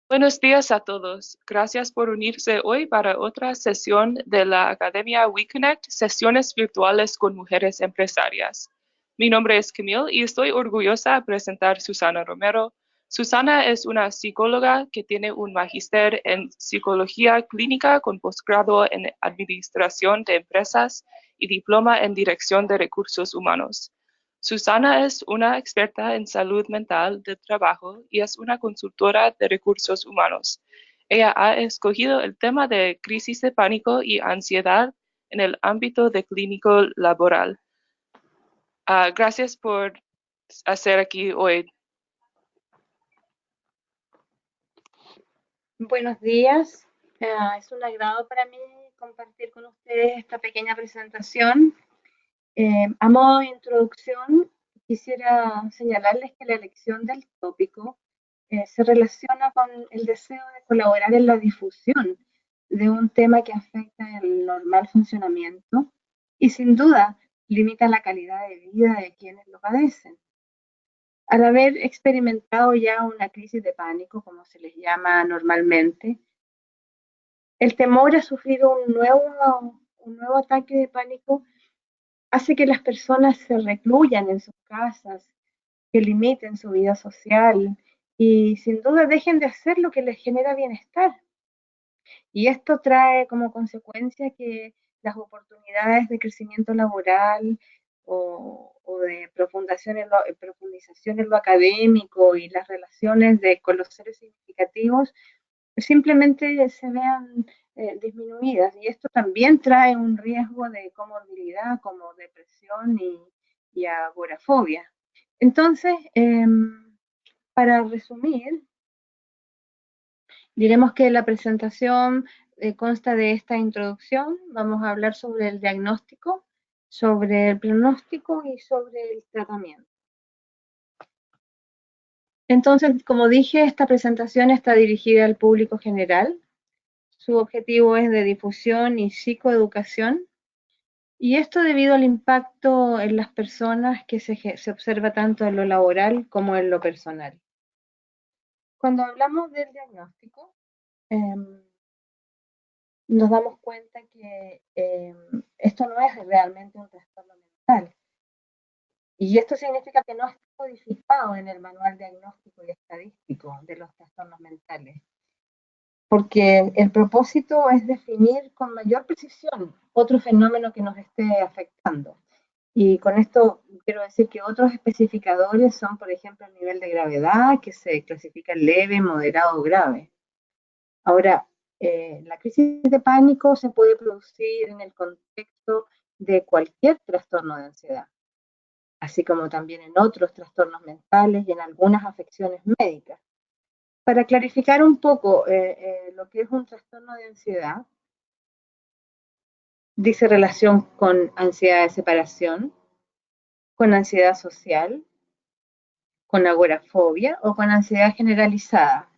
Buenos días a todos. Gracias por unirse hoy para otra sesión de la Academia WeConnect, sesiones virtuales con mujeres empresarias. Mi nombre es Camille y estoy orgullosa de presentar a Susana Romero. Susana es una psicóloga que tiene un magíster en psicología clínica con posgrado en administración de empresas y diploma en dirección de recursos humanos. Susana es una experta en salud mental de trabajo y es una consultora de recursos humanos. Ella ha escogido el tema de crisis de pánico y ansiedad en el ámbito de clínico laboral. Gracias por estar aquí hoy. Buenos días, es un agrado para mí compartir con ustedes esta pequeña presentación. A modo de introducción, quisiera señalarles que la elección del tópico se relaciona con el deseo de colaborar en la difusión de un tema que afecta el normal funcionamiento y sin duda limita la calidad de vida de quienes lo padecen. Al haber experimentado ya una crisis de pánico, como se les llama normalmente, el temor a sufrir un nuevo ataque de pánico hace que las personas se recluyan en sus casas, que limiten su vida social y sin duda dejen de hacer lo que les genera bienestar. Y esto trae como consecuencia que las oportunidades de crecimiento laboral o de profundización en lo académico y las relaciones con los seres significativos simplemente se vean disminuidas. Y esto también trae un riesgo de comorbilidad como depresión y agorafobia. Entonces, para resumir, diremos que la presentación consta de esta introducción. Vamos a hablar sobre el diagnóstico, sobre el pronóstico y sobre el tratamiento. Entonces, como dije, esta presentación está dirigida al público general. Su objetivo es de difusión y psicoeducación, y esto debido al impacto en las personas que se observa tanto en lo laboral como en lo personal. Cuando hablamos del diagnóstico, nos damos cuenta que esto no es realmente un trastorno mental. Y esto significa que no está codificado en el manual diagnóstico y estadístico de los trastornos mentales, porque el propósito es definir con mayor precisión otro fenómeno que nos esté afectando. Y con esto quiero decir que otros especificadores son, por ejemplo, el nivel de gravedad, que se clasifica en leve, moderado o grave. Ahora, la crisis de pánico se puede producir en el contexto de cualquier trastorno de ansiedad, así como también en otros trastornos mentales y en algunas afecciones médicas. Para clarificar un poco lo que es un trastorno de ansiedad, dice relación con ansiedad de separación, con ansiedad social, con agorafobia o con ansiedad generalizada.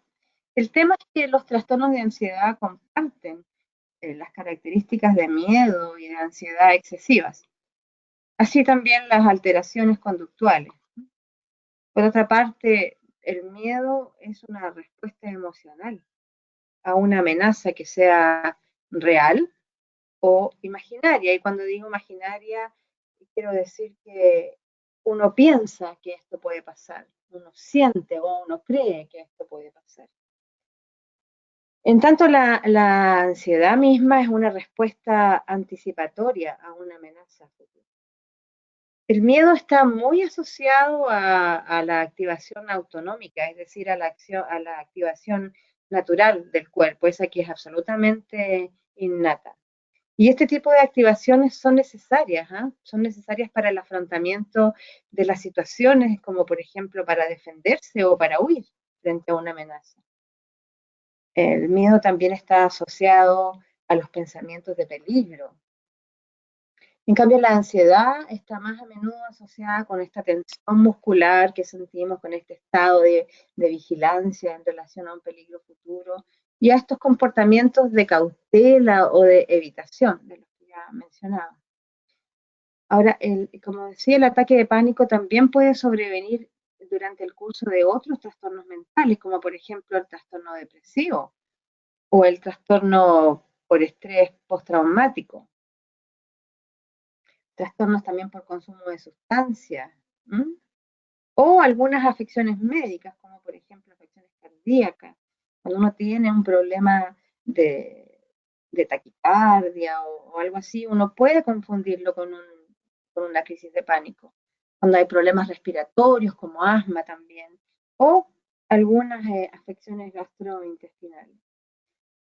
El tema es que los trastornos de ansiedad comparten las características de miedo y de ansiedad excesivas, así también las alteraciones conductuales. Por otra parte, el miedo es una respuesta emocional a una amenaza que sea real o imaginaria. Y cuando digo imaginaria, quiero decir que uno piensa que esto puede pasar, uno siente o uno cree que esto puede pasar. En tanto, la ansiedad misma es una respuesta anticipatoria a una amenaza futura. El miedo está muy asociado a la activación autonómica, es decir, a la activación natural del cuerpo, esa que es absolutamente innata. Y este tipo de activaciones son necesarias, ¿eh? Son necesarias para el afrontamiento de las situaciones, como por ejemplo para defenderse o para huir frente a una amenaza. El miedo también está asociado a los pensamientos de peligro. En cambio, la ansiedad está más a menudo asociada con esta tensión muscular que sentimos, con este estado de vigilancia en relación a un peligro futuro y a estos comportamientos de cautela o de evitación, de los que ya mencionaba. Ahora, como decía, el ataque de pánico también puede sobrevenir durante el curso de otros trastornos mentales, como por ejemplo el trastorno depresivo o el trastorno por estrés postraumático, trastornos también por consumo de sustancias, o algunas afecciones médicas, como por ejemplo afecciones cardíacas. Cuando uno tiene un problema de taquicardia o algo así, uno puede confundirlo con una crisis de pánico. Cuando hay problemas respiratorios, como asma también, o algunas afecciones gastrointestinales.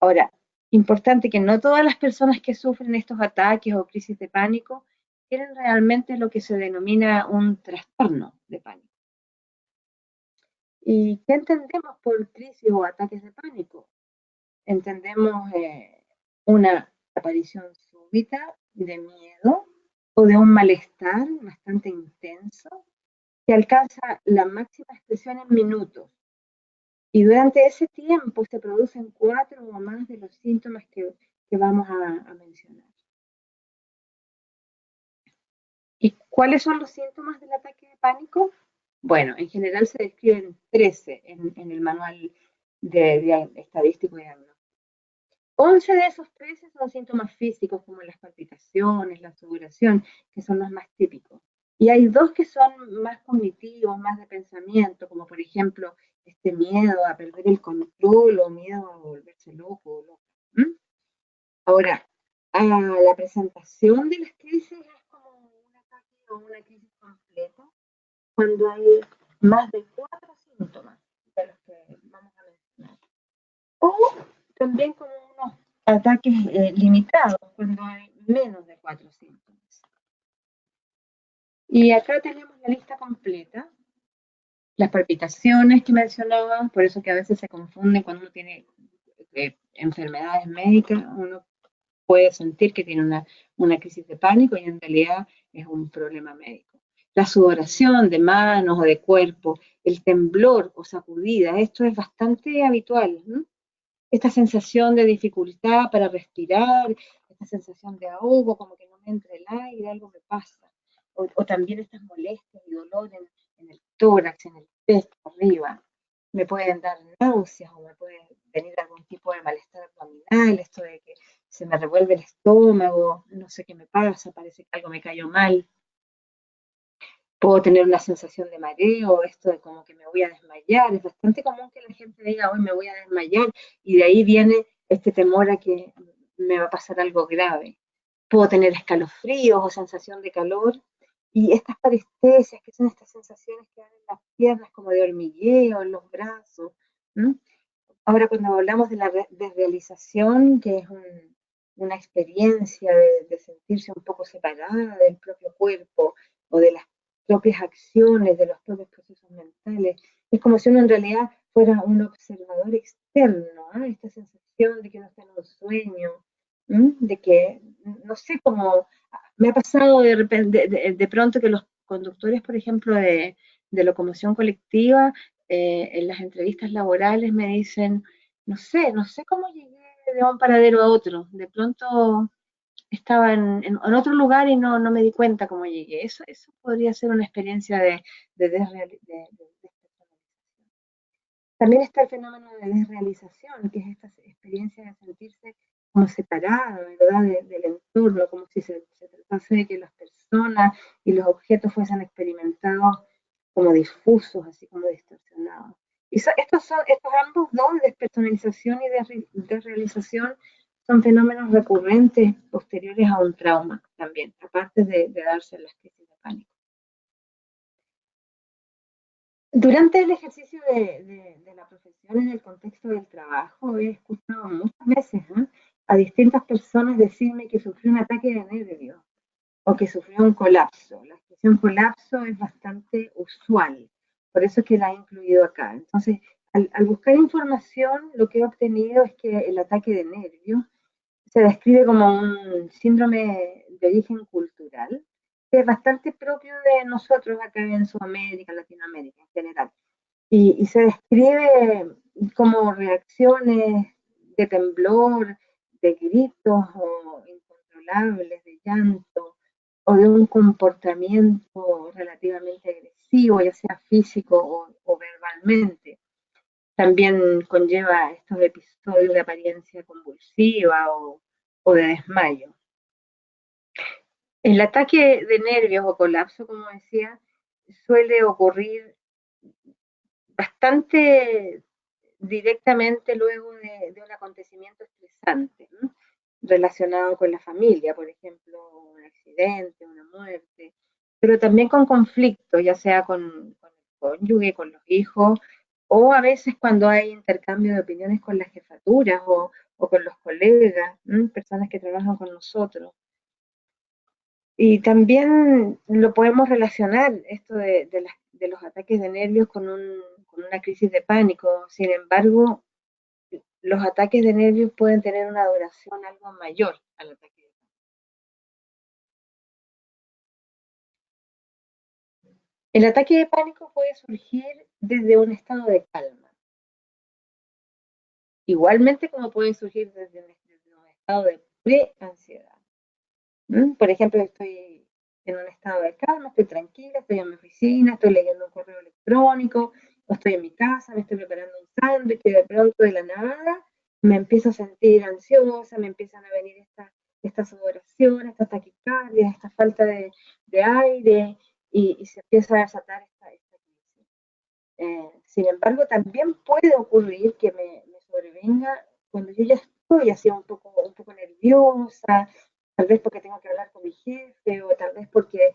Ahora, importante que no todas las personas que sufren estos ataques o crisis de pánico tienen realmente lo que se denomina un trastorno de pánico. ¿Y qué entendemos por crisis o ataques de pánico? Entendemos una aparición súbita de miedo o de un malestar bastante intenso que alcanza la máxima expresión en minutos. Y durante ese tiempo se producen 4 o más de los síntomas que vamos a mencionar. ¿Y cuáles son los síntomas del ataque de pánico? Bueno, en general se describen 13 en el manual estadístico y diagnóstico. 11 de esos 13 son síntomas físicos como las palpitaciones, la sudoración, que son los más típicos. Y hay 2 que son más cognitivos, más de pensamiento, como por ejemplo este miedo a perder el control o miedo a volverse loco o loca. Ahora, la presentación de las crisis es como un ataque o una crisis completa cuando hay más de 4 síntomas de los que vamos a mencionar. O también como unos ataques limitados cuando hay menos de 4 síntomas. Y acá tenemos la lista completa. Las palpitaciones que mencionaba, por eso que a veces se confunden cuando uno tiene enfermedades médicas, uno puede sentir que tiene una crisis de pánico y en realidad es un problema médico. La sudoración de manos o de cuerpo, el temblor o sacudida, esto es bastante habitual, ¿no? Esta sensación de dificultad para respirar, esta sensación de ahogo, como que no me entra el aire, algo me pasa. O también estas molestias y dolor en el tórax, en el pecho, arriba. Me pueden dar náuseas o me puede venir algún tipo de malestar abdominal, esto de que se me revuelve el estómago, no sé qué me pasa, parece que algo me cayó mal. Puedo tener una sensación de mareo, esto de como que me voy a desmayar. Es bastante común que la gente diga, hoy me voy a desmayar, y de ahí viene este temor a que me va a pasar algo grave. Puedo tener escalofríos o sensación de calor, y estas parestesias, que son estas sensaciones que dan en las piernas como de hormigueo, en los brazos. Ahora, cuando hablamos de la desrealización, que es una experiencia de sentirse un poco separada del propio cuerpo o de las propias acciones, de los propios procesos mentales, es como si uno en realidad fuera un observador externo, ¿eh? Esta sensación de que uno está en un sueño, de que, no sé cómo, me ha pasado de repente, de pronto que los conductores, por ejemplo, de locomoción colectiva, en las entrevistas laborales me dicen, no sé cómo llegué de un paradero a otro, de pronto estaba en otro lugar y no me di cuenta cómo llegué. Eso podría ser una experiencia de despersonalización. También está el fenómeno de desrealización, que es esta experiencia de sentirse como separado, ¿verdad?, del entorno, como si se tratase de que las personas y los objetos fuesen experimentados como difusos, así como distorsionados. Y estos ambos dos, despersonalización y desrealización, son fenómenos recurrentes posteriores a un trauma también, aparte de darse las crisis de pánico. Durante el ejercicio de la profesión en el contexto del trabajo, he escuchado muchas veces a distintas personas decirme que sufrió un ataque de nervios o que sufrió un colapso. La expresión colapso es bastante usual, por eso es que la he incluido acá. Entonces, al buscar información, lo que he obtenido es que el ataque de nervios se describe como un síndrome de origen cultural, que es bastante propio de nosotros acá en Sudamérica, Latinoamérica en general. Y se describe como reacciones de temblor, de gritos o incontrolables, de llanto, o de un comportamiento relativamente agresivo. agresivo, ya sea físico o verbalmente. También conlleva estos episodios de apariencia convulsiva o de desmayo. El ataque de nervios o colapso, como decía, suele ocurrir bastante directamente luego de un acontecimiento estresante, ¿no? Relacionado con la familia, por ejemplo, un accidente, una muerte, pero también con conflictos, ya sea con el cónyuge, con los hijos, o a veces cuando hay intercambio de opiniones con las jefaturas o con los colegas, ¿no? Personas que trabajan con nosotros. Y también lo podemos relacionar, esto de los ataques de nervios, con una crisis de pánico. Sin embargo, los ataques de nervios pueden tener una duración algo mayor al ataque de pánico. El ataque de pánico puede surgir desde un estado de calma, igualmente como puede surgir desde un estado de pre-ansiedad. Por ejemplo, estoy en un estado de calma, estoy tranquila, estoy en mi oficina, estoy leyendo un correo electrónico, o estoy en mi casa, me estoy preparando un sándwich y de pronto de la nada me empiezo a sentir ansiosa, me empiezan a venir estas sudoraciones, estas taquicardias, esta falta de aire y se empieza a desatar esta crisis. Sin embargo, también puede ocurrir que me sobrevenga cuando yo ya estoy así un poco nerviosa, tal vez porque tengo que hablar con mi jefe o tal vez porque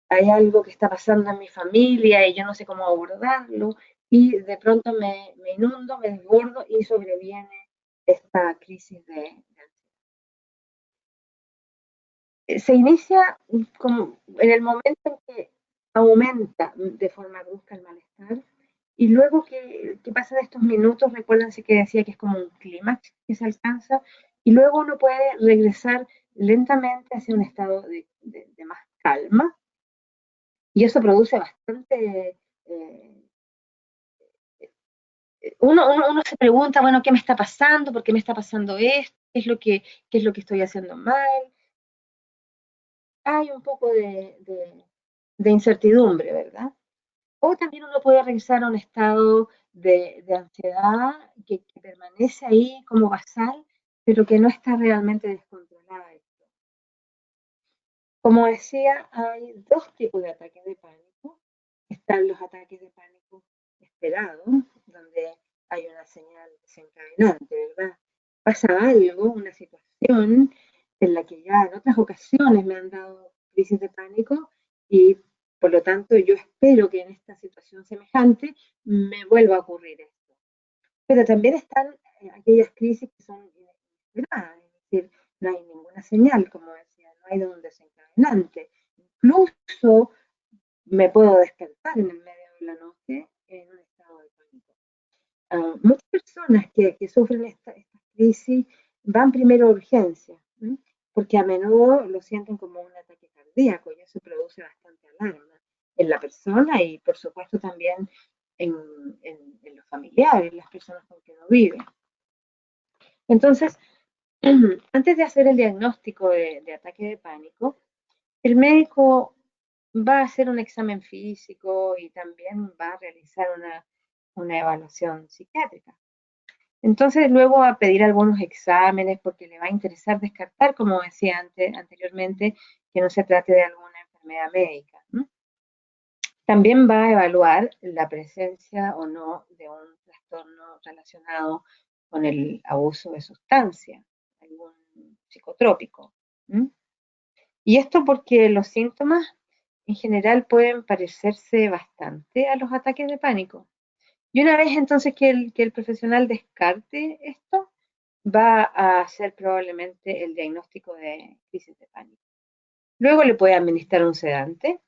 hay algo que está pasando en mi familia y yo no sé cómo abordarlo y de pronto me inundo, me desbordo y sobreviene esta crisis de ansiedad. Se inicia como en el momento en que aumenta de forma brusca el malestar y luego que pasan estos minutos, recuérdense que decía que es como un clímax que se alcanza y luego uno puede regresar lentamente hacia un estado de más calma y eso produce bastante... uno se pregunta, bueno, ¿qué me está pasando? ¿Por qué me está pasando esto? Qué es lo que estoy haciendo mal? Hay un poco de incertidumbre, ¿verdad? O también uno puede regresar a un estado de ansiedad que permanece ahí como basal, pero que no está realmente descontrolada. Como decía, hay dos tipos de ataques de pánico. Están los ataques de pánico esperados, donde hay una señal desencadenante, ¿verdad? Pasa algo, una situación en la que ya en otras ocasiones me han dado crisis de pánico y por lo tanto yo espero que en esta situación semejante me vuelva a ocurrir esto. Pero también están aquellas crisis que son inesperadas, es decir, no hay ninguna señal, como decía, no hay de un desencadenante. Incluso me puedo despertar en el medio de la noche en un estado de pánico. Muchas personas que sufren esta crisis van primero a urgencia, ¿sí? Porque a menudo lo sienten como un ataque cardíaco y eso produce bastante alarma en la persona y por supuesto también en los familiares, las personas con que no viven. Entonces, antes de hacer el diagnóstico de ataque de pánico, el médico va a hacer un examen físico y también va a realizar una evaluación psiquiátrica. Entonces luego va a pedir algunos exámenes porque le va a interesar descartar, como decía anteriormente, que no se trate de alguna enfermedad médica, ¿no? También va a evaluar la presencia o no de un trastorno relacionado con el abuso de sustancia, algún psicotrópico. ¿No? Y esto porque los síntomas en general pueden parecerse bastante a los ataques de pánico. Y una vez entonces que el profesional descarte esto, va a hacer probablemente el diagnóstico de crisis de pánico. Luego le puede administrar un sedante,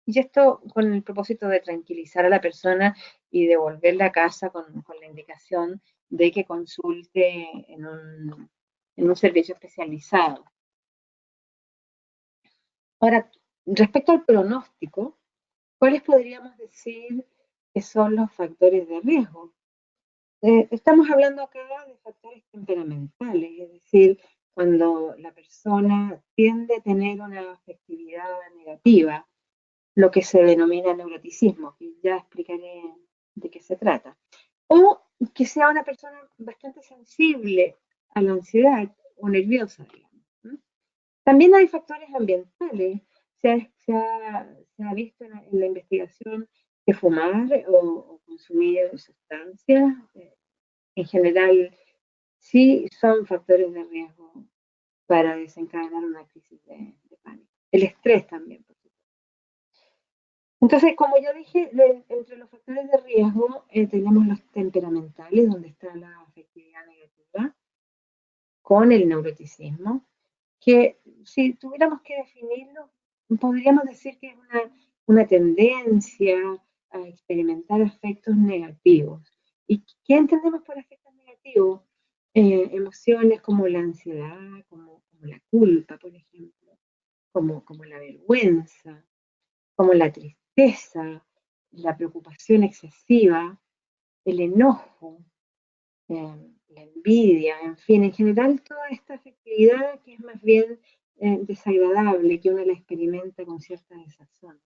y esto con el propósito de tranquilizar a la persona y devolverla a casa con la indicación de que consulte en un servicio especializado. Ahora, respecto al pronóstico, ¿cuáles podríamos decir que son los factores de riesgo? Estamos hablando acá de factores temperamentales, es decir, cuando la persona tiende a tener una afectividad negativa, lo que se denomina neuroticismo, que ya explicaré de qué se trata. O que sea una persona bastante sensible a la ansiedad o nerviosa, digamos. También hay factores ambientales. Se ha visto en la investigación que fumar o consumir sustancias, en general, sí son factores de riesgo para desencadenar una crisis de pánico. El estrés también, por supuesto. Entonces, como yo dije, entre los factores de riesgo tenemos los temperamentales, donde está la afectividad negativa, con el neuroticismo, que si tuviéramos que definirlo, podríamos decir que es una tendencia a experimentar afectos negativos. ¿Y qué entendemos por afectos negativos? Emociones como la ansiedad, como la culpa, por ejemplo, como la vergüenza, como la tristeza, la preocupación excesiva, el enojo, la envidia, en fin, en general toda esta afectividad que es más bien desagradable, que uno la experimenta con cierta desazón.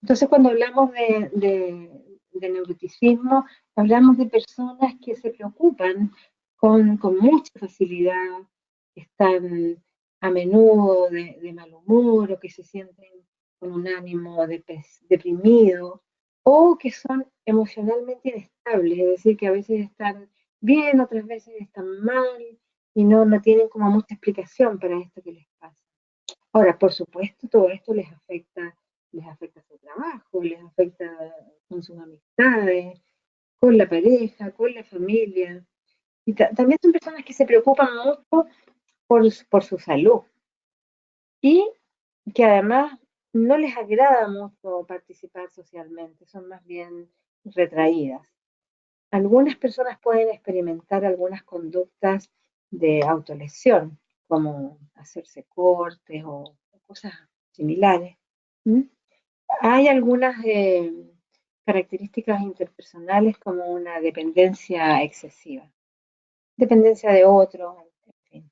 Entonces, cuando hablamos de neuroticismo, hablamos de personas que se preocupan con mucha facilidad, que están a menudo de mal humor o que se sienten con un ánimo deprimido o que son emocionalmente inestables, es decir, que a veces están bien, otras veces están mal y no tienen como mucha explicación para esto que les pasa. Ahora, por supuesto, todo esto les afecta su trabajo, les afecta con sus amistades, con la pareja, con la familia. Y también son personas que se preocupan mucho por su salud y que además no les agrada mucho participar socialmente, son más bien retraídas. Algunas personas pueden experimentar algunas conductas de autolesión, como hacerse cortes o cosas similares. ¿Mm? Hay algunas características interpersonales como una dependencia excesiva, dependencia de otros, en fin.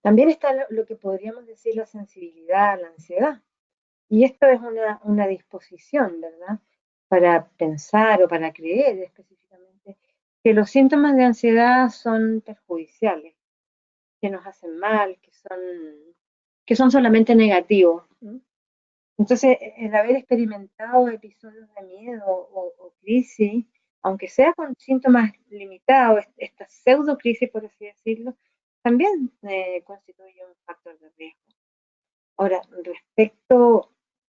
También está lo que podríamos decir la sensibilidad a la ansiedad. Y esto es una disposición, ¿verdad? Para pensar o para creer específicamente que los síntomas de ansiedad son perjudiciales, que nos hacen mal, que son solamente negativos. Entonces, el haber experimentado episodios de miedo o crisis, aunque sea con síntomas limitados, esta pseudo crisis, por así decirlo, también constituye un factor de riesgo. Ahora, respecto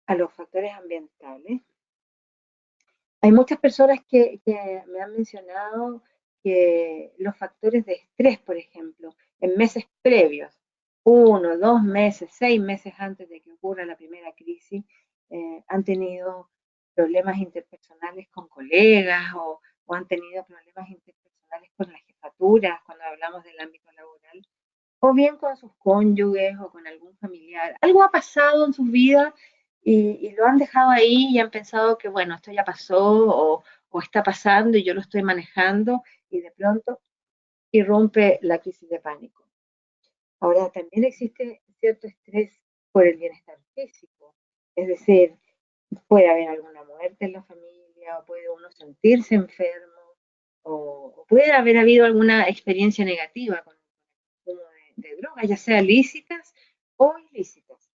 a los factores ambientales, hay muchas personas que me han mencionado que los factores de estrés, por ejemplo, en meses previos, 1, 2 meses, 6 meses antes de que ocurra la primera crisis, han tenido problemas interpersonales con colegas o han tenido problemas interpersonales con las jefaturas cuando hablamos del ámbito laboral, o bien con sus cónyuges o con algún familiar. Algo ha pasado en sus vidas y lo han dejado ahí y han pensado que, bueno, esto ya pasó o está pasando y yo lo estoy manejando y de pronto irrumpe la crisis de pánico. Ahora, también existe cierto estrés por el bienestar físico, es decir, puede haber alguna muerte en la familia o puede uno sentirse enfermo o puede haber habido alguna experiencia negativa con el consumo de drogas, ya sea lícitas o ilícitas.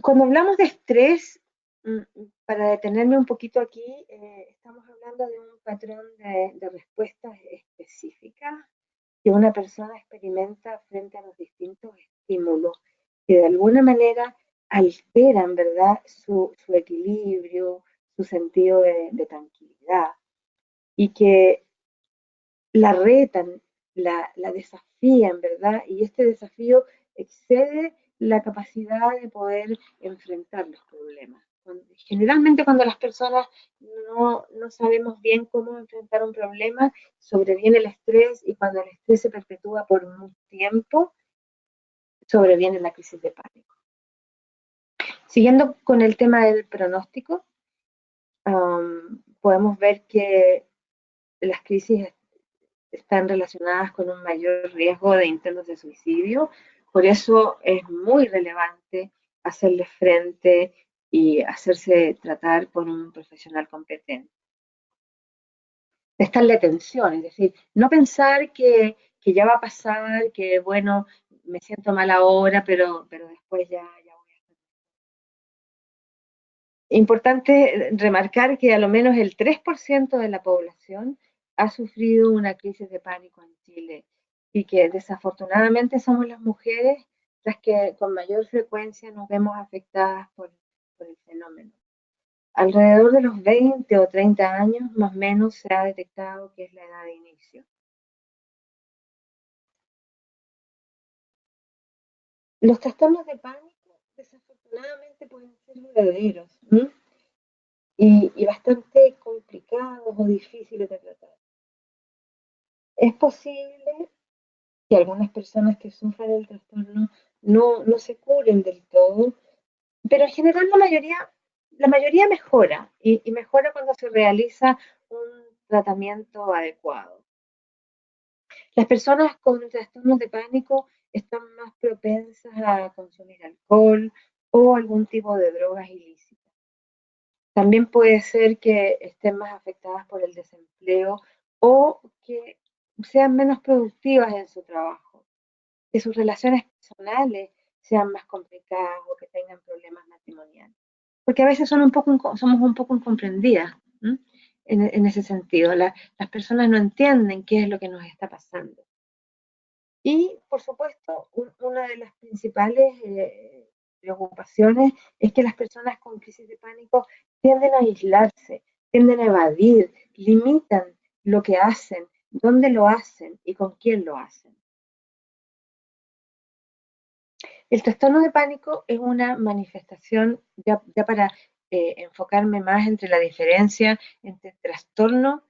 Cuando hablamos de estrés, para detenerme un poquito aquí, estamos hablando de un patrón de respuestas específicas que una persona experimenta frente a los distintos estímulos que de alguna manera alteran, ¿verdad?, su equilibrio, su sentido de tranquilidad y que la retan, la desafían, ¿verdad? Y este desafío excede la capacidad de poder enfrentar los problemas. Generalmente cuando las personas no sabemos bien cómo enfrentar un problema, sobreviene el estrés y cuando el estrés se perpetúa por un tiempo, sobreviene la crisis de pánico. Siguiendo con el tema del pronóstico, podemos ver que las crisis están relacionadas con un mayor riesgo de intentos de suicidio. Por eso es muy relevante hacerle frente y hacerse tratar por un profesional competente. Prestarle atención, es decir, no pensar que ya va a pasar, que bueno, me siento mal ahora, pero después ya voy a estar. Importante remarcar que a lo menos el 3% de la población ha sufrido una crisis de pánico en Chile y que desafortunadamente somos las mujeres las que con mayor frecuencia nos vemos afectadas por el fenómeno. Alrededor de los 20 o 30 años, más o menos, se ha detectado que es la edad de inicio. Los trastornos de pánico, desafortunadamente, pueden ser duraderos, ¿m? Y bastante complicados o difíciles de tratar. Es posible que algunas personas que sufran el trastorno no se curen del todo, pero en general la mayoría mejora y mejora cuando se realiza un tratamiento adecuado. Las personas con trastornos de pánico están más propensas a consumir alcohol o algún tipo de drogas ilícitas. También puede ser que estén más afectadas por el desempleo o que sean menos productivas en su trabajo, que sus relaciones personales sean más complicadas o que tengan problemas matrimoniales. Porque a veces somos un poco incomprendidas, ¿m? En ese sentido. Las personas no entienden qué es lo que nos está pasando. Y, por supuesto, una de las principales preocupaciones es que las personas con crisis de pánico tienden a aislarse, tienden a evadir, limitan lo que hacen, dónde lo hacen y con quién lo hacen. El trastorno de pánico es una manifestación, ya para enfocarme más entre la diferencia entre trastorno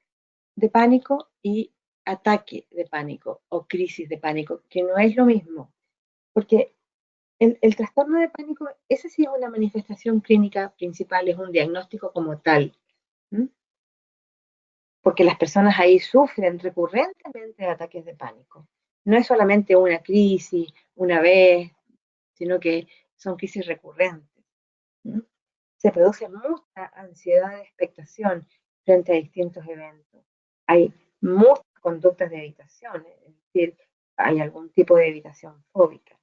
de pánico y ataque de pánico o crisis de pánico, que no es lo mismo, porque el trastorno de pánico, esa sí es una manifestación clínica principal, es un diagnóstico como tal, ¿m? Porque las personas ahí sufren recurrentemente de ataques de pánico. No es solamente una crisis, una vez, sino que son crisis recurrentes, ¿m? Se produce mucha ansiedad de expectación frente a distintos eventos. Hay muchas conductas de evitación, es decir, hay algún tipo de evitación fóbica.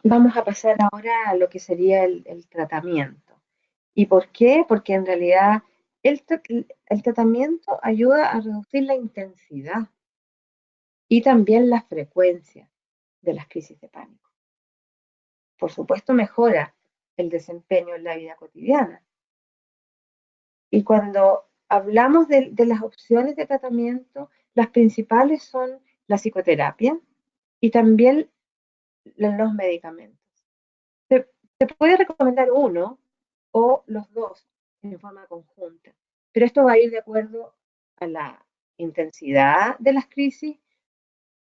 Vamos a pasar ahora a lo que sería el tratamiento. ¿Y por qué? Porque en realidad el tratamiento ayuda a reducir la intensidad y también la frecuencia de las crisis de pánico. Por supuesto, mejora el desempeño en la vida cotidiana. Y cuando hablamos de las opciones de tratamiento, las principales son la psicoterapia y también los medicamentos. Se puede recomendar uno o los dos en forma conjunta, pero esto va a ir de acuerdo a la intensidad de las crisis,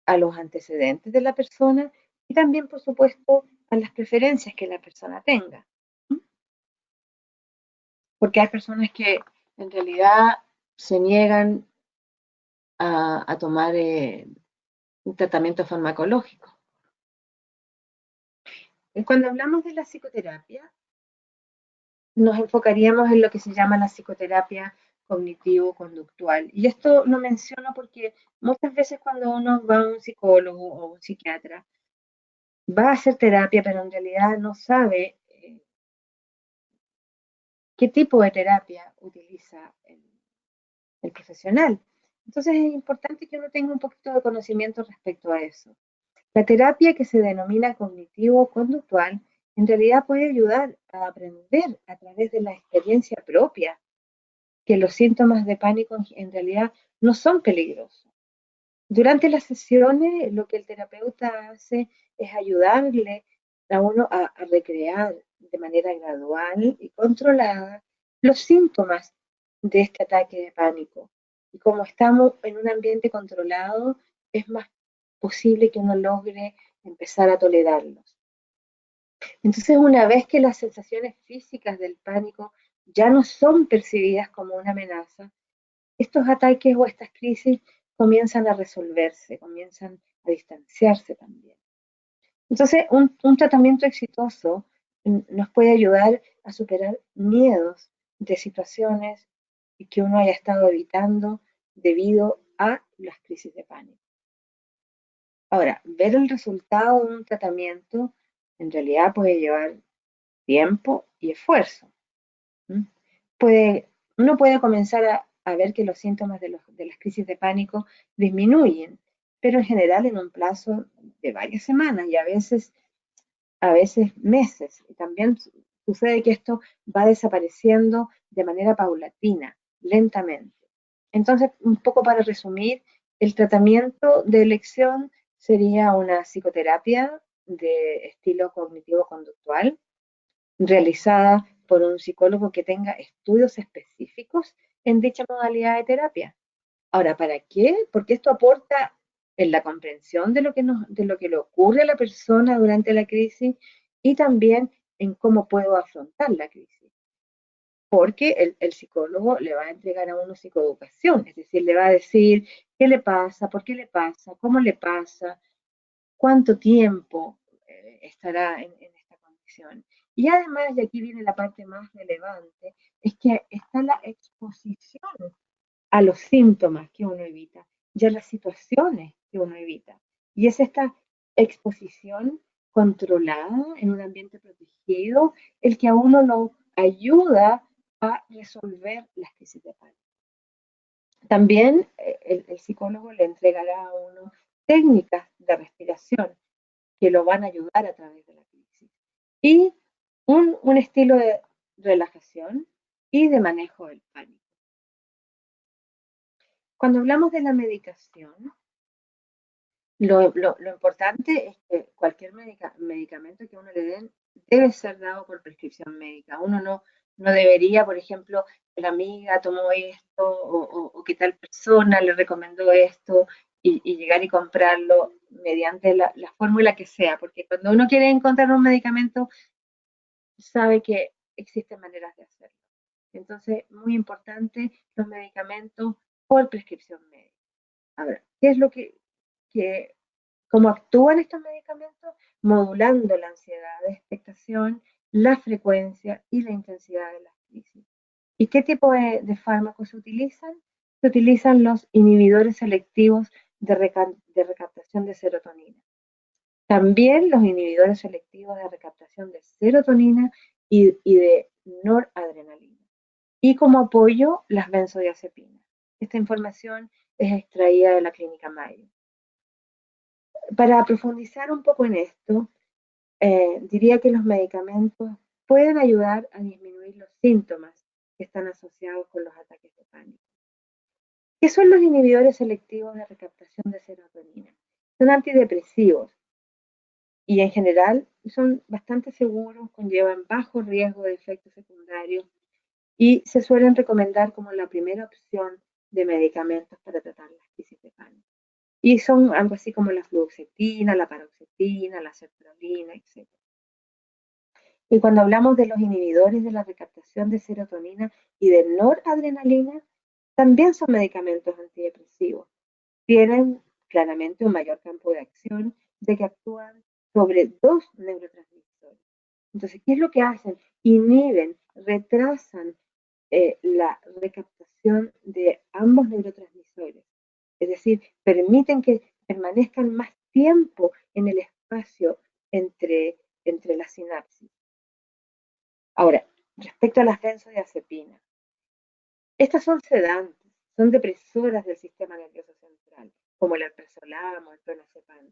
a los antecedentes de la persona y también, por supuesto, a las preferencias que la persona tenga. Porque hay personas que en realidad se niegan a tomar un tratamiento farmacológico. Y cuando hablamos de la psicoterapia, nos enfocaríamos en lo que se llama la psicoterapia cognitivo-conductual. Y esto lo menciono porque muchas veces cuando uno va a un psicólogo o un psiquiatra, va a hacer terapia, pero en realidad no sabe qué tipo de terapia utiliza el profesional. Entonces es importante que uno tenga un poquito de conocimiento respecto a eso. La terapia que se denomina cognitivo-conductual en realidad puede ayudar a aprender a través de la experiencia propia que los síntomas de pánico en realidad no son peligrosos. Durante las sesiones, lo que el terapeuta hace es ayudarle a uno a recrear de manera gradual y controlada los síntomas de este ataque de pánico. Y como estamos en un ambiente controlado, es más posible que uno logre empezar a tolerarlos. Entonces, una vez que las sensaciones físicas del pánico ya no son percibidas como una amenaza, estos ataques o estas crisis comienzan a resolverse, comienzan a distanciarse también. Entonces, un tratamiento exitoso nos puede ayudar a superar miedos de situaciones que uno haya estado evitando debido a las crisis de pánico. Ahora, ver el resultado de un tratamiento en realidad puede llevar tiempo y esfuerzo. ¿Mm? Uno puede comenzar a ver que los síntomas de las crisis de pánico disminuyen, pero en general en un plazo de varias semanas y a veces meses. Y también sucede que esto va desapareciendo de manera paulatina, lentamente. Entonces, un poco para resumir, el tratamiento de elección sería una psicoterapia de estilo cognitivo-conductual, realizada por un psicólogo que tenga estudios específicos en dicha modalidad de terapia. Ahora, ¿para qué? Porque esto aporta en la comprensión de lo que le ocurre a la persona durante la crisis y también en cómo puedo afrontar la crisis. Porque el psicólogo le va a entregar a uno psicoeducación, es decir, le va a decir qué le pasa, por qué le pasa, cómo le pasa, cuánto tiempo estará en esta condición. Y además, y aquí viene la parte más relevante, es que está la exposición a los síntomas que uno evita y a las situaciones que uno evita. Y es esta exposición controlada en un ambiente protegido el que a uno lo ayuda a resolver las crisis de pánico. También el psicólogo le entregará a uno técnicas de respiración que lo van a ayudar a través de la crisis. Y un estilo de relajación y de manejo del pánico. Cuando hablamos de la medicación, lo importante es que cualquier medicamento que uno le den debe ser dado por prescripción médica. Uno no debería, por ejemplo, la amiga tomó esto o que tal persona le recomendó esto y llegar y comprarlo mediante la fórmula que sea, porque cuando uno quiere encontrar un medicamento, sabe que existen maneras de hacerlo. Entonces, muy importante los medicamentos por prescripción médica. A ver, ¿qué es lo que cómo actúan estos medicamentos? Modulando la ansiedad de expectación, la frecuencia y la intensidad de las crisis. ¿Y qué tipo de fármacos se utilizan? Se utilizan los inhibidores selectivos de recaptación de serotonina. También los inhibidores selectivos de recaptación de serotonina y de noradrenalina. Y como apoyo, las benzodiazepinas. Esta información es extraída de la clínica Mayo. Para profundizar un poco en esto, diría que los medicamentos pueden ayudar a disminuir los síntomas que están asociados con los ataques de pánico. ¿Qué son los inhibidores selectivos de recaptación de serotonina? Son antidepresivos y en general son bastante seguros, conllevan bajo riesgo de efectos secundarios y se suelen recomendar como la primera opción de medicamentos para tratar las crisis de pánico. Y son algo así como la fluoxetina, la paroxetina, la sertralina, etc. Y cuando hablamos de los inhibidores de la recaptación de serotonina y de noradrenalina, también son medicamentos antidepresivos. Tienen claramente un mayor campo de acción, de que actúan sobre dos neurotransmisores. Entonces, ¿qué es lo que hacen? Inhiben, retrasan la recaptación de ambos neurotransmisores. Es decir, permiten que permanezcan más tiempo en el espacio entre las sinapsis. Ahora, respecto a las benzodiazepinas, estas son sedantes, son depresoras del sistema nervioso central, como el alprazolam o el clonazepam.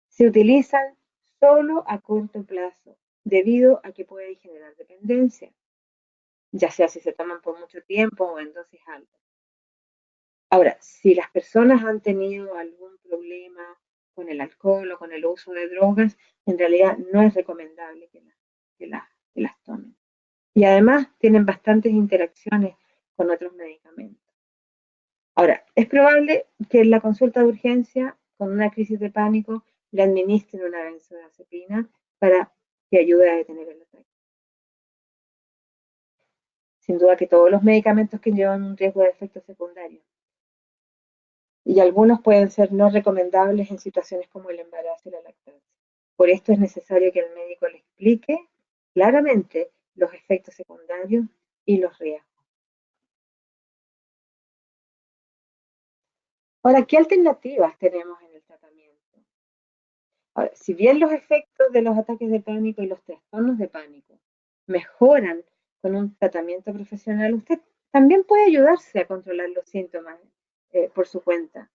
Se utilizan solo a corto plazo, debido a que pueden generar dependencia, ya sea si se toman por mucho tiempo o en dosis altas. Ahora, si las personas han tenido algún problema con el alcohol o con el uso de drogas, en realidad no es recomendable que las tomen. Y además tienen bastantes interacciones con otros medicamentos. Ahora, es probable que en la consulta de urgencia, con una crisis de pánico, le administren una benzodiazepina para que ayude a detener el ataque. Sin duda que todos los medicamentos que llevan un riesgo de efectos secundarios y algunos pueden ser no recomendables en situaciones como el embarazo y la lactancia. Por esto es necesario que el médico le explique claramente los efectos secundarios y los riesgos. Ahora, ¿qué alternativas tenemos en el tratamiento? Ahora, si bien los efectos de los ataques de pánico y los trastornos de pánico mejoran con un tratamiento profesional, usted también puede ayudarse a controlar los síntomas por su cuenta.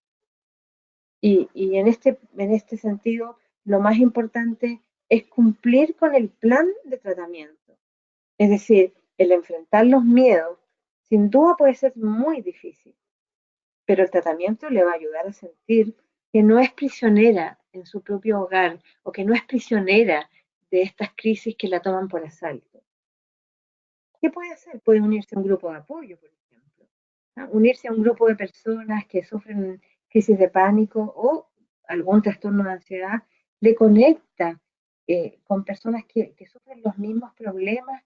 Y en este sentido, lo más importante es cumplir con el plan de tratamiento. Es decir, el enfrentar los miedos, sin duda puede ser muy difícil, pero el tratamiento le va a ayudar a sentir que no es prisionera en su propio hogar o que no es prisionera de estas crisis que la toman por asalto. ¿Qué puede hacer? Puede unirse a un grupo de apoyo, por ejemplo. ¿No? Unirse a un grupo de personas que sufren crisis de pánico o algún trastorno de ansiedad, le conecta con personas que sufren los mismos problemas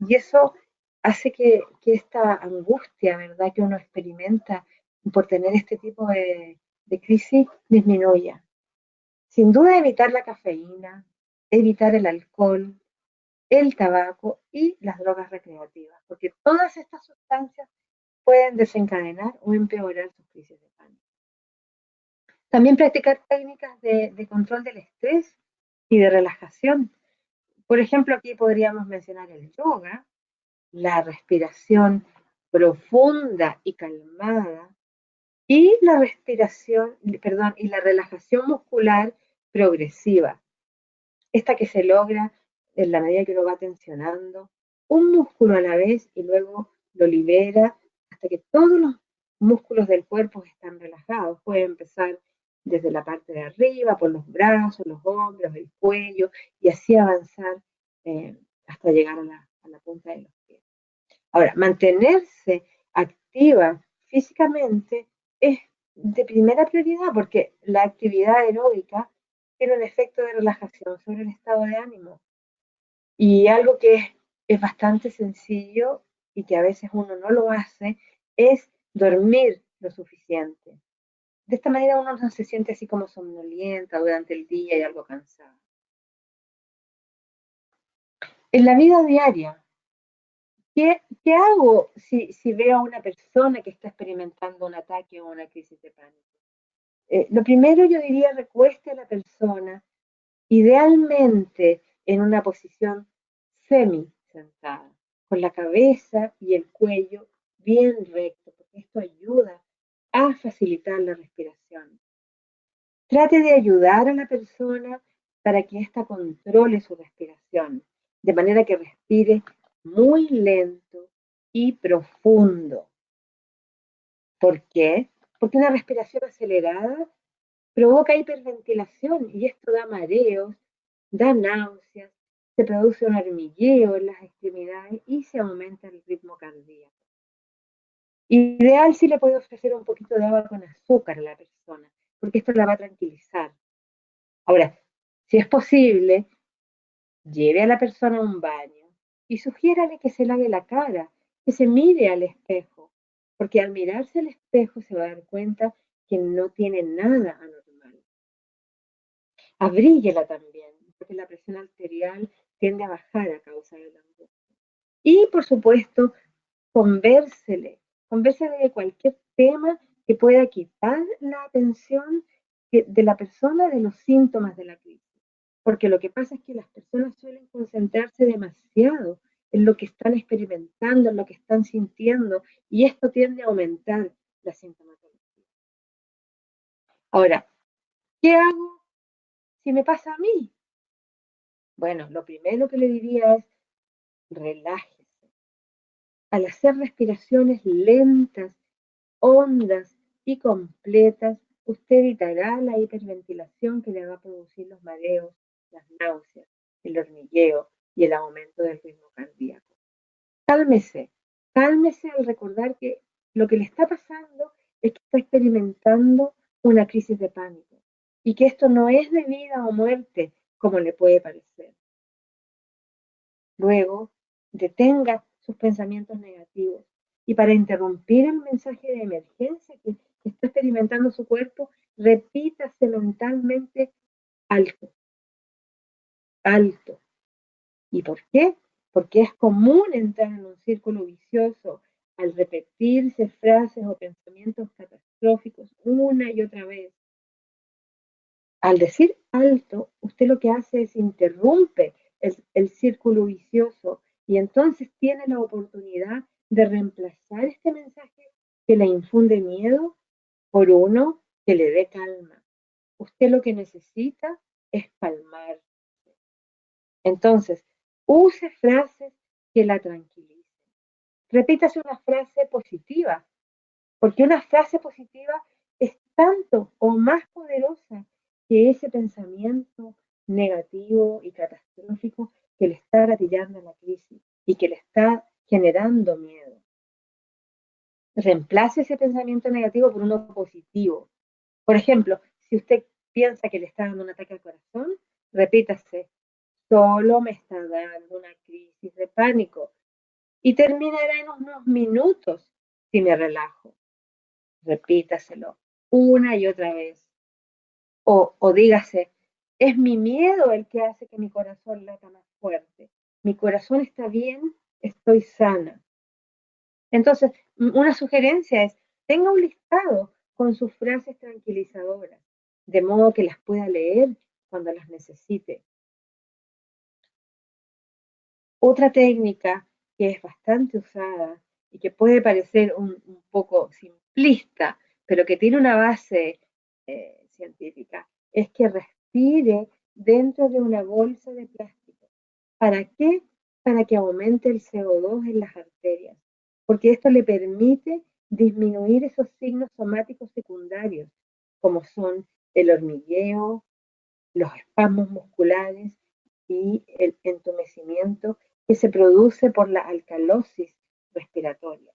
y eso hace que esta angustia, ¿verdad?, que uno experimenta por tener este tipo de crisis disminuya. Sin duda evitar la cafeína, evitar el alcohol, el tabaco y las drogas recreativas, porque todas estas sustancias pueden desencadenar o empeorar sus crisis de pánico. También practicar técnicas de control del estrés y de relajación. Por ejemplo, aquí podríamos mencionar el yoga, la respiración profunda y calmada y la respiración, perdón, y la relajación muscular progresiva. Esta que se logra en la medida que uno va tensionando un músculo a la vez y luego lo libera hasta que todos los músculos del cuerpo están relajados. Puede empezar desde la parte de arriba, por los brazos, los hombros, el cuello, y así avanzar hasta llegar a la punta de los pies. Ahora, mantenerse activa físicamente es de primera prioridad porque la actividad aeróbica tiene un efecto de relajación sobre el estado de ánimo. Y algo que es bastante sencillo y que a veces uno no lo hace es dormir lo suficiente. De esta manera uno no se siente así como somnolienta durante el día y algo cansado. En la vida diaria, ¿qué hago si veo a una persona que está experimentando un ataque o una crisis de pánico? Lo primero yo diría, recueste a la persona, idealmente en una posición semi sentada, con la cabeza y el cuello bien recto, porque esto ayuda a facilitar la respiración. Trate de ayudar a la persona para que ésta controle su respiración, de manera que respire muy lento y profundo. ¿Por qué? Porque una respiración acelerada provoca hiperventilación y esto da mareos, da náuseas, se produce un hormigueo en las extremidades y se aumenta el ritmo cardíaco. Ideal si le puede ofrecer un poquito de agua con azúcar a la persona, porque esto la va a tranquilizar. Ahora, si es posible, lleve a la persona a un baño y sugiérale que se lave la cara, que se mire al espejo, porque al mirarse al espejo se va a dar cuenta que no tiene nada anormal. Abríguela también, porque la presión arterial tiende a bajar a causa de la angustia. Y, por supuesto, convérsele, convérsele de cualquier tema que pueda quitar la atención de la persona de los síntomas de la crisis. Porque lo que pasa es que las personas suelen concentrarse demasiado en lo que están experimentando, en lo que están sintiendo, y esto tiende a aumentar la sintomatología. Ahora, ¿qué hago si me pasa a mí? Bueno, lo primero que le diría es relájese. Al hacer respiraciones lentas, hondas y completas, usted evitará la hiperventilación que le va a producir los mareos, las náuseas, el hormigueo y el aumento del ritmo cardíaco. Cálmese, cálmese al recordar que lo que le está pasando es que está experimentando una crisis de pánico y que esto no es de vida o muerte como le puede parecer. Luego, detenga sus pensamientos negativos y para interrumpir el mensaje de emergencia que está experimentando su cuerpo, repítase mentalmente alto, alto. ¿Y por qué? Porque es común entrar en un círculo vicioso al repetirse frases o pensamientos catastróficos una y otra vez. Al decir alto, usted lo que hace es interrumpe el círculo vicioso y entonces tiene la oportunidad de reemplazar este mensaje que le infunde miedo por uno que le dé calma. Usted lo que necesita es calmar. Entonces, use frases que la tranquilicen. Repítase una frase positiva, porque una frase positiva es tanto o más poderosa que ese pensamiento negativo y catastrófico que le está gatillando la crisis y que le está generando miedo. Reemplace ese pensamiento negativo por uno positivo. Por ejemplo, si usted piensa que le está dando un ataque al corazón, repítase, solo me está dando una crisis de pánico y terminará en unos minutos si me relajo. Repítaselo una y otra vez. O dígase, es mi miedo el que hace que mi corazón lata más fuerte. Mi corazón está bien, estoy sana. Entonces, una sugerencia es, tenga un listado con sus frases tranquilizadoras, de modo que las pueda leer cuando las necesite. Otra técnica que es bastante usada y que puede parecer un poco simplista, pero que tiene una base científica, es que respire dentro de una bolsa de plástico. ¿Para qué? Para que aumente el CO2 en las arterias, porque esto le permite disminuir esos signos somáticos secundarios, como son el hormigueo, los espasmos musculares y el entumecimiento que se produce por la alcalosis respiratoria.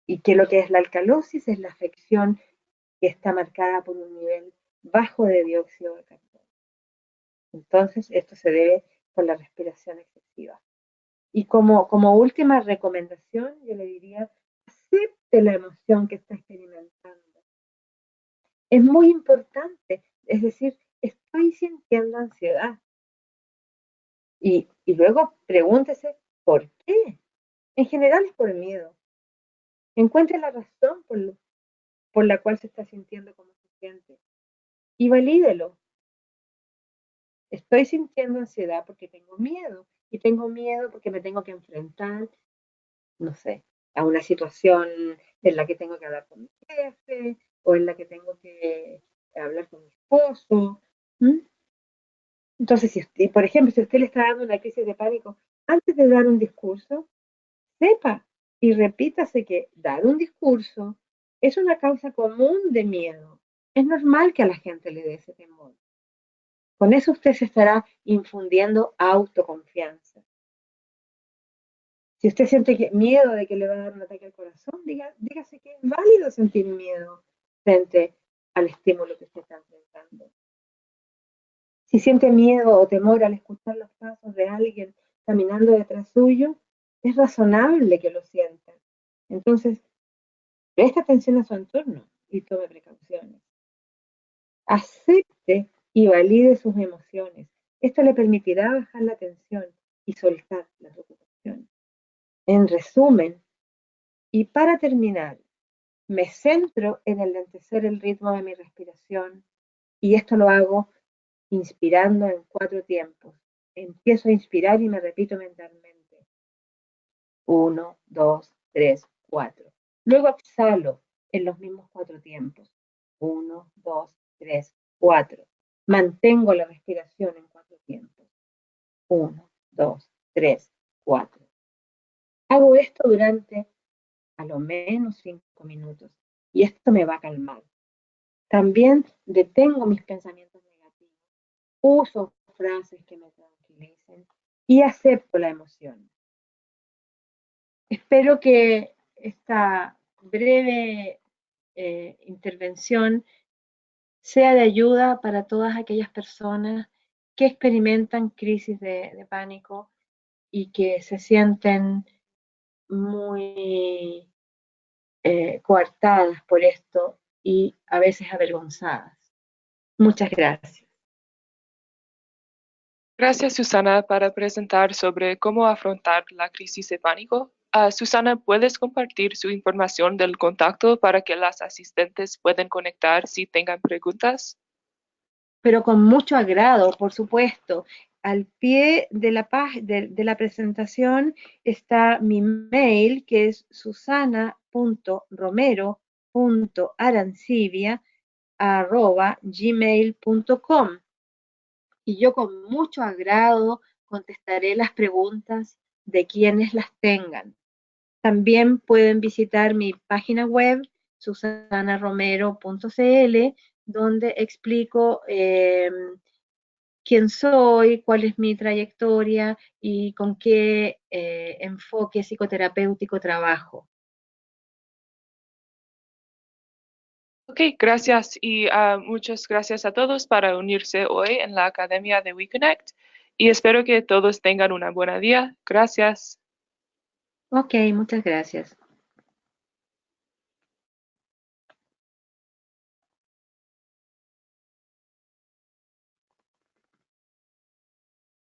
Y que lo que es la alcalosis es la afección que está marcada por un nivel bajo de dióxido de carbono. Entonces, esto se debe por la respiración excesiva. Y como última recomendación, yo le diría, acepte la emoción que está experimentando. Es muy importante, es decir, estoy sintiendo ansiedad. Y luego pregúntese, ¿por qué? En general es por miedo. Encuentre la razón por la cual se está sintiendo como se siente y valídelo. Estoy sintiendo ansiedad porque tengo miedo y tengo miedo porque me tengo que enfrentar, no sé, a una situación en la que tengo que hablar con mi jefe o en la que tengo que hablar con mi esposo. ¿Mm? Entonces, si usted, por ejemplo, si usted le está dando una crisis de pánico antes de dar un discurso, sepa y repítase que dar un discurso es una causa común de miedo. Es normal que a la gente le dé ese temor. Con eso usted se estará infundiendo autoconfianza. Si usted siente miedo de que le va a dar un ataque al corazón, dígase que es válido sentir miedo frente al estímulo que usted está enfrentando. Si siente miedo o temor al escuchar los pasos de alguien caminando detrás suyo, es razonable que lo sienta. Entonces, preste atención a su entorno y tome precauciones. Acepte y valide sus emociones. Esto le permitirá bajar la tensión y soltar las preocupaciones. En resumen, y para terminar, me centro en enlentecer el ritmo de mi respiración y esto lo hago inspirando en 4 tiempos. Empiezo a inspirar y me repito mentalmente. 1, 2, 3, 4. Luego exhalo en los mismos 4 tiempos. 1, 2, 3, 4. Mantengo la respiración en 4 tiempos. 1, 2, 3, 4. Hago esto durante a lo menos 5 minutos y esto me va a calmar. También detengo mis pensamientos negativos, uso frases que me tranquilicen y acepto la emoción. Espero que esta breve intervención sea de ayuda para todas aquellas personas que experimentan crisis de pánico y que se sienten muy coartadas por esto y a veces avergonzadas. Muchas gracias. Gracias, Susana, para presentar sobre cómo afrontar la crisis de pánico. Susana, ¿puedes compartir su información del contacto para que las asistentes puedan conectar si tengan preguntas? Pero con mucho agrado, por supuesto. Al pie de la presentación está mi mail, que es susana.romero.arancibia@gmail.com. Y yo con mucho agrado contestaré las preguntas de quienes las tengan. También pueden visitar mi página web, susanaromero.cl, donde explico quién soy, cuál es mi trayectoria y con qué enfoque psicoterapéutico trabajo. Ok, gracias y muchas gracias a todos para unirse hoy en la Academia de WeConnect y espero que todos tengan una buena día. Gracias. Ok, muchas gracias.